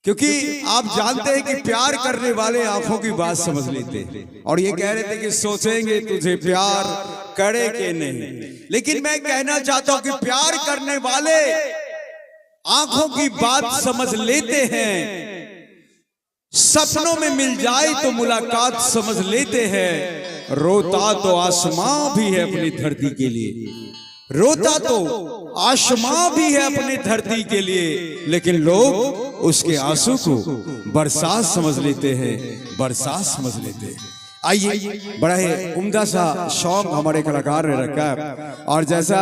क्योंकि आप जानते हैं कि प्यार करने वाले आंखों की बात समझ लेते हैं। और ये कह रहे थे कि सोचेंगे तुझे प्यार करे के नहीं, लेकिन मैं कहना चाहता हूं कि प्यार करने वाले आंखों की बात समझ लेते हैं। सपनों में मिल जाए तो मुलाकात समझ लेते हैं। रोता तो आसमां भी है अपनी धरती के लिए, रोता तो आसमां भी है अपनी धरती के लिए, लेकिन लोग उसके आंसू को बरसात समझ लेते हैं, बरसात समझ लेते हैं। आइए, बड़ा ही उम्दा सा शौक हमारे कलाकार ने रखा है, और जैसा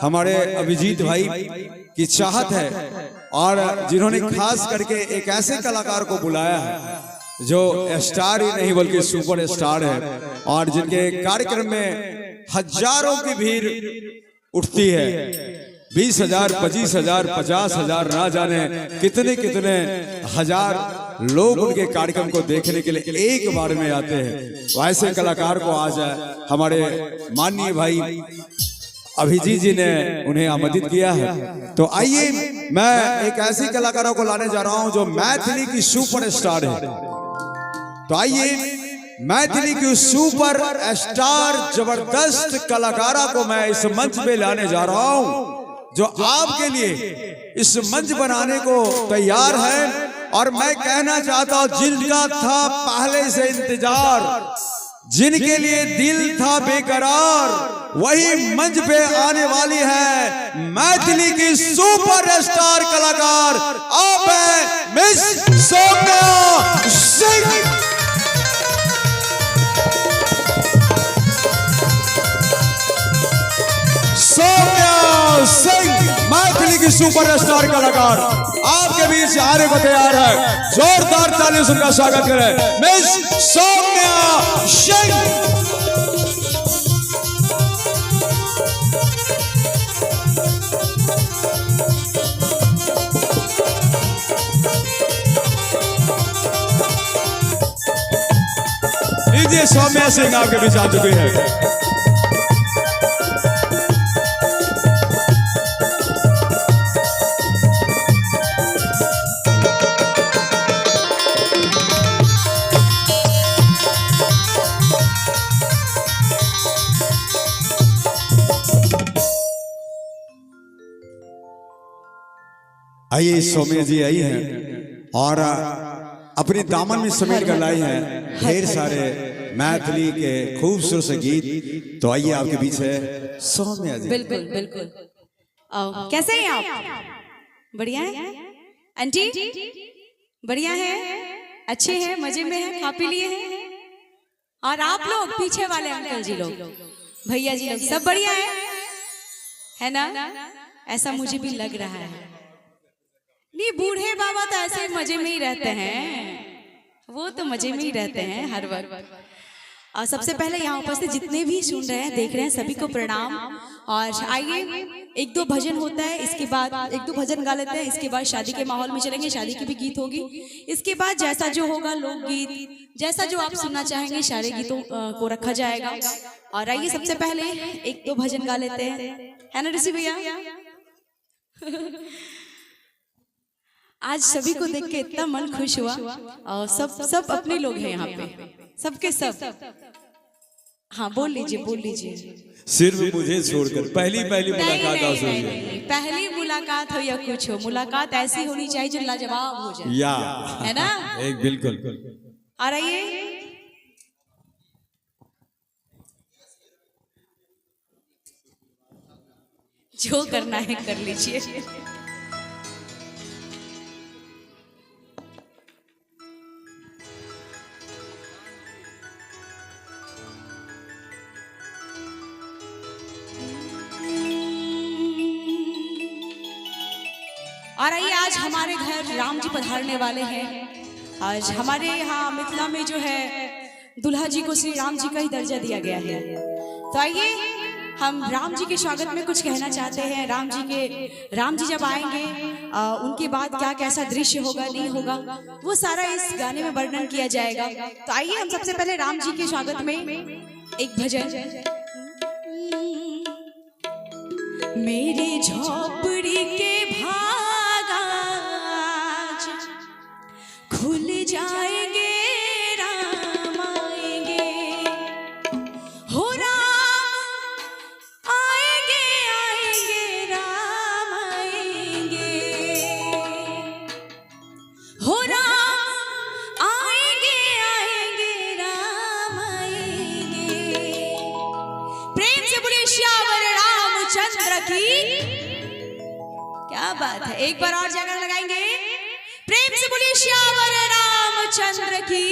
हमारे अभिजीत भाई की चाहत है, और जिन्होंने खास करके एक ऐसे कलाकार को बुलाया है जो स्टार ही नहीं बल्कि सुपर स्टार है, और जिनके कार्यक्रम में हजारों की भीड़ उठती है। 20,000, 25,000, 50,000, ना जाने कितने कितने हजार लोग उनके कार्यक्रम को देखने के लिए एक बार में आते हैं। वैसे कलाकार को आज हमारे माननीय भाई अभिजीत जी ने उन्हें आमंत्रित किया है। तो आइए, मैं एक ऐसी कलाकारों को लाने जा रहा हूं जो मैथिली की सुपर स्टार है। तो आइए, मैथिली की सुपर स्टार जबरदस्त कलाकारा को मैं इस मंच पे लाने जा रहा हूं, जो आपके लिए इस मंच बनाने को तैयार है। और मैं कहना चाहता हूं, जिनका था पहले से इंतजार, जिनके लिए दिल था बेकरार, वही मंच पे आने वाली है मैथिली की सुपर स्टार कलाकार। आप हैं मिस सौम्या सिंह। सौम्या सिंह मैथिली की सुपर स्टार कलाकार आपके बीच आने को तैयार है। जोरदार तालियों से उनका स्वागत करें, मिस सौम्या सिंह। लीजिए, सौम्या सिंह आपके बीच आ चुकी है। आइए, सौम्या जी आई हैं और अपने दामन में समेट कर लाई हैं ढेर सारे मैथिली के खूबसूरत से गीत। तो आइए, आपके बीच है सौम्या जी। बिल्कुल बिल्कुल। कैसे हैं आप? बढ़िया है आंटी? बढ़िया है, अच्छे हैं, मजे में हैं, खा पी लिए हैं? और आप लोग पीछे वाले अंकल जी लोग, भैया जी लोग, सब बढ़िया है ना? ऐसा मुझे भी लग रहा है। नहीं, बूढ़े बाबा तो ऐसे मजे में ही रहते हैं, वो तो मजे में ही रहते हैं हर वक्त। और सबसे पहले यहाँ उपस्थित जितने भी सुन रहे हैं, देख रहे हैं, सभी को प्रणाम। और आइए, एक दो भजन होता है, इसके बाद एक दो भजन गा लेते हैं, इसके बाद शादी के माहौल में चलेंगे, शादी की भी गीत होगी। इसके बाद जैसा जो होगा, लोकगीत, जैसा जो आप सुनना चाहेंगे, सारे गीतों को रखा जाएगा। और आइए, सबसे पहले एक दो भजन गा लेते हैं, है ना ऋषि भैया? आज सभी को देख के इतना मन खुश हुआ, और सब अपने लोग हैं यहाँ पे, सबके सब। हाँ, बोल लीजिए, बोल लीजिए। सिर्फ मुझे छोड़कर पहली मुलाकात हो, पहली मुलाकात हो या कुछ हो, मुलाकात ऐसी होनी चाहिए जो लाजवाब हो जाए, या है ना? एक बिल्कुल। और आइए, जो करना है कर लीजिए। और आइए, आज हमारे घर राम जी पधारने वाले हैं। आज हमारे यहाँ मिथिला में जो है, दुल्हा जी को श्री राम जी का ही दर्जा दिया गया है। तो आइए, हम राम जी के स्वागत में कुछ कहना चाहते हैं। राम जी जब आएंगे, उनके बाद क्या कैसा दृश्य होगा, नहीं होगा, वो सारा इस गाने में वर्णन किया जाएगा। तो आइए, हम सबसे पहले राम जी के स्वागत में एक भजन। मेरे झोपड़ी के भागा खुल जाएंगे, राम आएंगे, हो राम आएंगे, आएंगे राम आएंगे, हो राम आएंगे, आएंगे राम आएंगे। प्रेम से बोलिए श्यावर रामचंद्र की। क्या बात है, एक बार और जगह लगाएंगे। प्रेम से बोलिए श्यावर रामचंद्र की।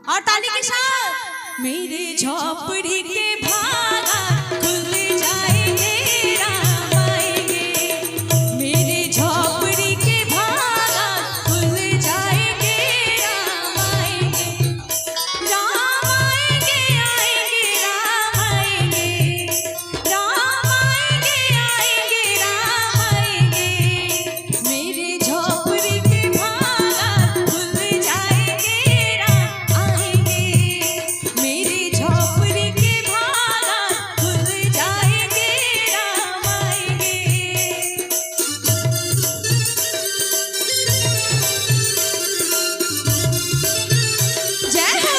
और ताली के साथ। मेरे झोपड़ी के भागा खुल जाएंगे, राम आएंगे, मेरे झोपड़ी के भागा खुल जाएंगे, राम आएंगे, राम आएंगे, आएंगे राम आएंगे, राम आएंगे, आएंगे राम आएंगे, मेरे झोपड़ी के भागा खुल जाएंगे, राम आएंगे, मेरे झोपड़ी के भागा खुल जाएंगे, राम आएंगे। जय हो।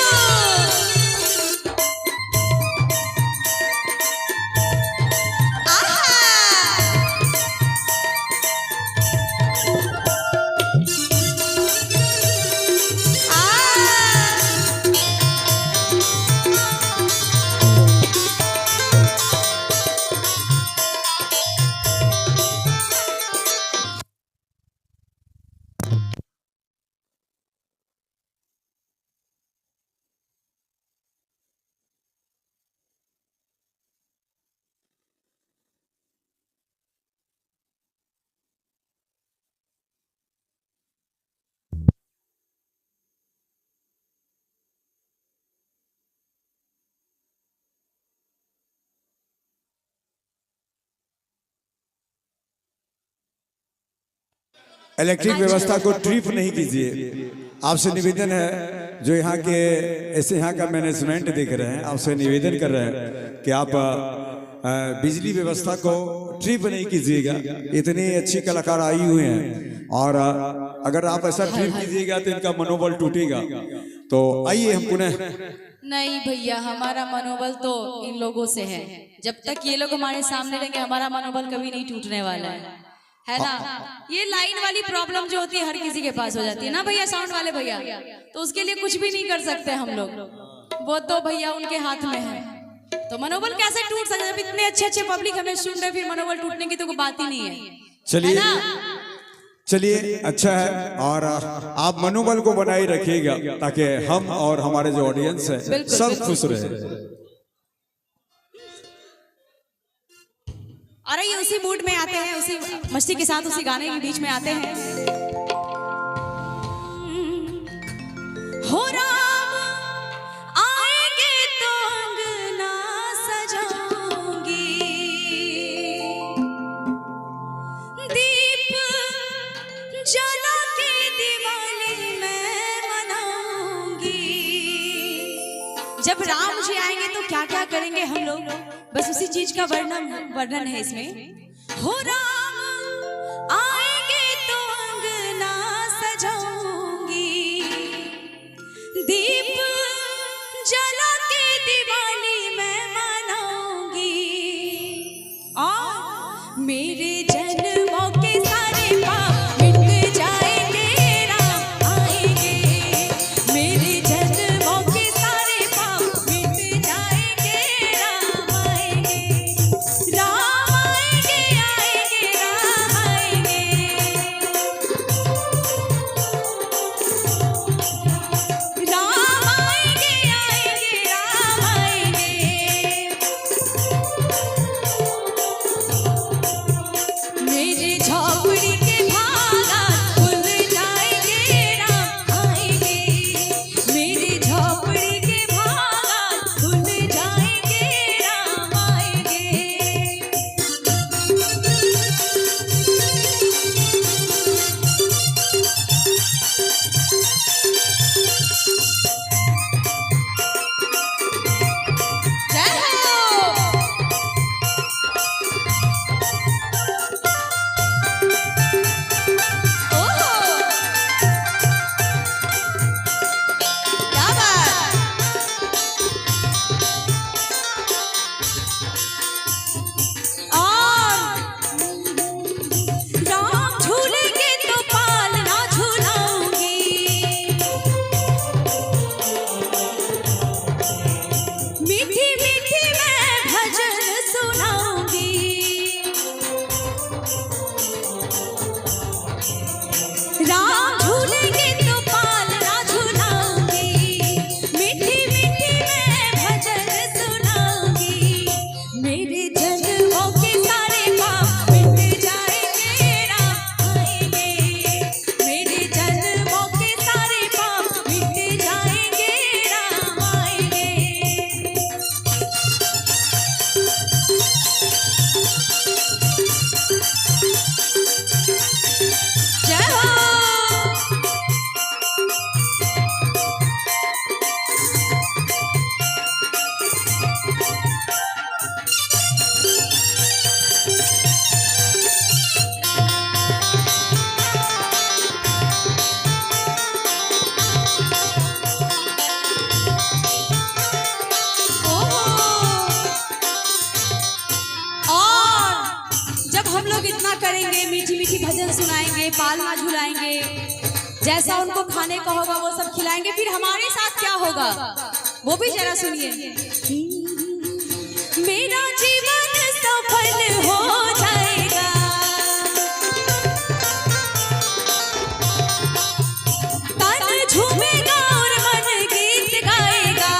इलेक्ट्रिक व्यवस्था को ट्रिप नहीं कीजिए। आपसे निवेदन है, जो यहाँ के ऐसे यहाँ का मैनेजमेंट देख रहे हैं, आपसे निवेदन कर रहे हैं कि आप बिजली व्यवस्था को ट्रिप नहीं कीजिएगा। इतनी अच्छी कलाकार आई हुए हैं और अगर आप ऐसा ट्रिप कीजिएगा तो इनका मनोबल टूटेगा। तो आइए हम पुनः। नहीं भैया, हमारा मनोबल तो इन लोगों से है। जब तक ये लोग हमारे सामने रहेंगे हमारा मनोबल कभी नहीं टूटने वाला है ना। ये लाइन वाली प्रॉब्लम जो होती है हर किसी के पास हो जाती है ना भैया, साउंड वाले भैया, तो उसके लिए कुछ भी नहीं कर सकते हम लोग, वो तो भैया उनके हाथ में है। तो मनोबल कैसे टूट सकता है जब इतने अच्छे अच्छे पब्लिक हमें सुन रहे, फिर मनोबल टूटने की तो कोई बात ही नहीं है। चलिए चलिए, अच्छा है। और आप मनोबल को बनाए रखिएगा ताकि हम और हमारे जो ऑडियंस है सब खुश रहे। और ये उसी मूड में आते हैं, उसी मस्ती के साथ उसी गाने के बीच में आते हैं। हो राम आएंगे तो अंगना सजाऊंगी, दीप जला के दिवाली मैं मनाऊंगी। जब राम जी आएंगे तो क्या क्या करेंगे हम लोग, बस उसी चीज का वर्णन है इसमें। हो राम आएंगे तो अंगना सजाऊंगी, दीप जला के दिवाली मैं मनाऊंगी, और मेरे जन्मों के सारे पाप मिट जाएंगे, राम आएंगे, मेरे जन्मों के सारे पाप मिट जाएंगे, राम आएंगे, राम आएंगे, आएंगे करेंगे, मीठी मीठी भजन सुनाएंगे, पालना झुलाएंगे, जैसा उनको खाने का होगा वो सब खिलाएंगे। फिर हमारे साथ क्या होगा वो भी जरा सुनिए। मेरा जीवन सफल हो जाएगा, तन झूमेगा और मन गीत गाएगा।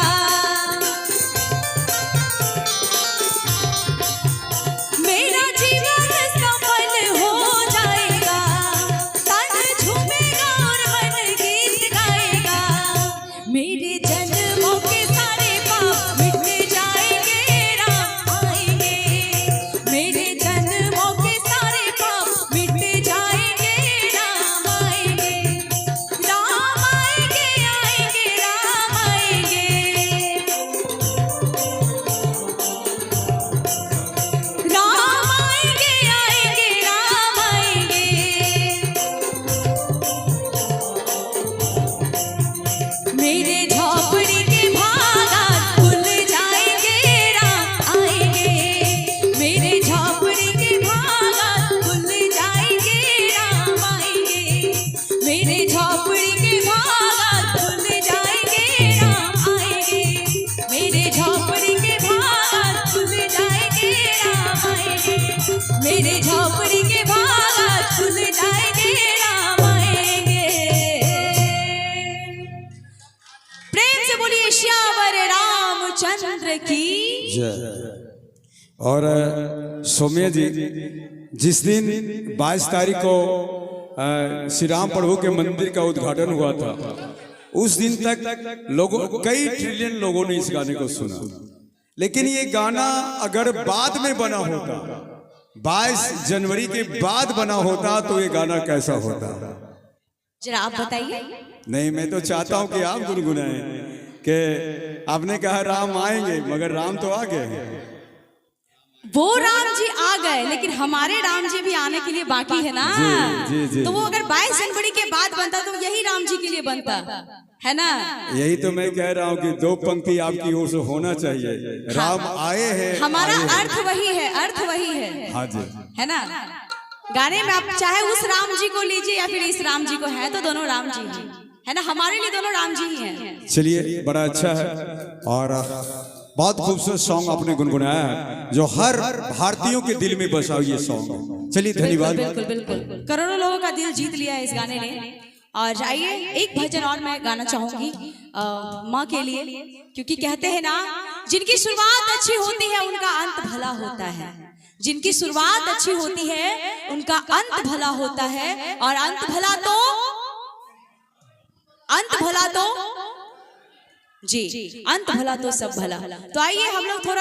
मेरा जीवन सफल हो जाएगा, तन झूमेगा और मन गीत गाएगा। मेरे जन्मों के सारे पाप मिट जाएंगे, राम आएंगे। मेरे जन्मों के सारे पाप मिट जाएंगे, राम आएंगे। राम आएंगे, आएंगे, राम आएंगे। राम आएंगे, आएंगे, राम आएंगे। मेरे झोपड़ी के भागात खुल जाएंगे, राम आएंगे। मेरे झोपड़ी के भागात खुल जाएंगे, राम आएंगे। मेरे झोपड़ी के भागात खुल जाएंगे, राम आएंगे। मेरे झोपड़ी के भागात खुल जाएंगे, राम आएंगे। मेरे झोपड़ी के भागात खुल जाएंगे, राम आएंगे। प्रेम से बोलिए श्यावर रामचंद्र की। जय। और सौम्या जी, जिस दिन 22 तारीख को श्री राम प्रभु के मंदिर का उद्घाटन हुआ था, उस दिन तक लोगों, कई ट्रिलियन लोगों ने इस गाने को सुना। लेकिन ये गाना अगर बाद में बना होता, 22 जनवरी के बाद बना होता, तो ये गाना कैसा होता? जरा आप बताइए। नहीं, मैं तो चाहता हूं कि आप गुनगुनाएं कि आपने कहा राम आएंगे, मगर राम तो आ गए हैं। वो राम जी आ गए, लेकिन हमारे राम जी भी आने के लिए बाकी है ना। जी, जी। तो वो अगर 22 जनवरी के बाद बनता तो यही राम जी के लिए बनता है ना। यही तो मैं कह रहा हूँ कि 2 पंक्ति आपकी ओर से होना चाहिए। राम आए हैं, हमारा आए हैं। अर्थ वही है, अर्थ वही है। हाँ जी, है ना। गाने में आप चाहे उस राम जी को लीजिए या फिर इस राम जी को, है तो दोनों राम जी हैं, है ना। हमारे लिए दोनों राम जी ही हैं। चलिए, बड़ा अच्छा है और बहुत खूबसूरत सॉन्ग आपने गुनगुनाया है, जो हर भारतीयों के दिल में बसा हुआ ये सॉन्ग। चलिए, धन्यवाद। बिल्कुल बिल्कुल, करोड़ों लोगों का दिल जीत लिया है इस गाने ने। और आइए एक भजन और मैं गाना चाहूंगी माँ के लिए, क्योंकि कहते हैं ना, जिनकी शुरुआत अच्छी होती है उनका अंत भला होता है। जिनकी शुरुआत अच्छी होती है उनका अंत भला होता है, और अंत भला तो जी, अंत भला तो सब भला। तो आइए हम लोग थोड़ा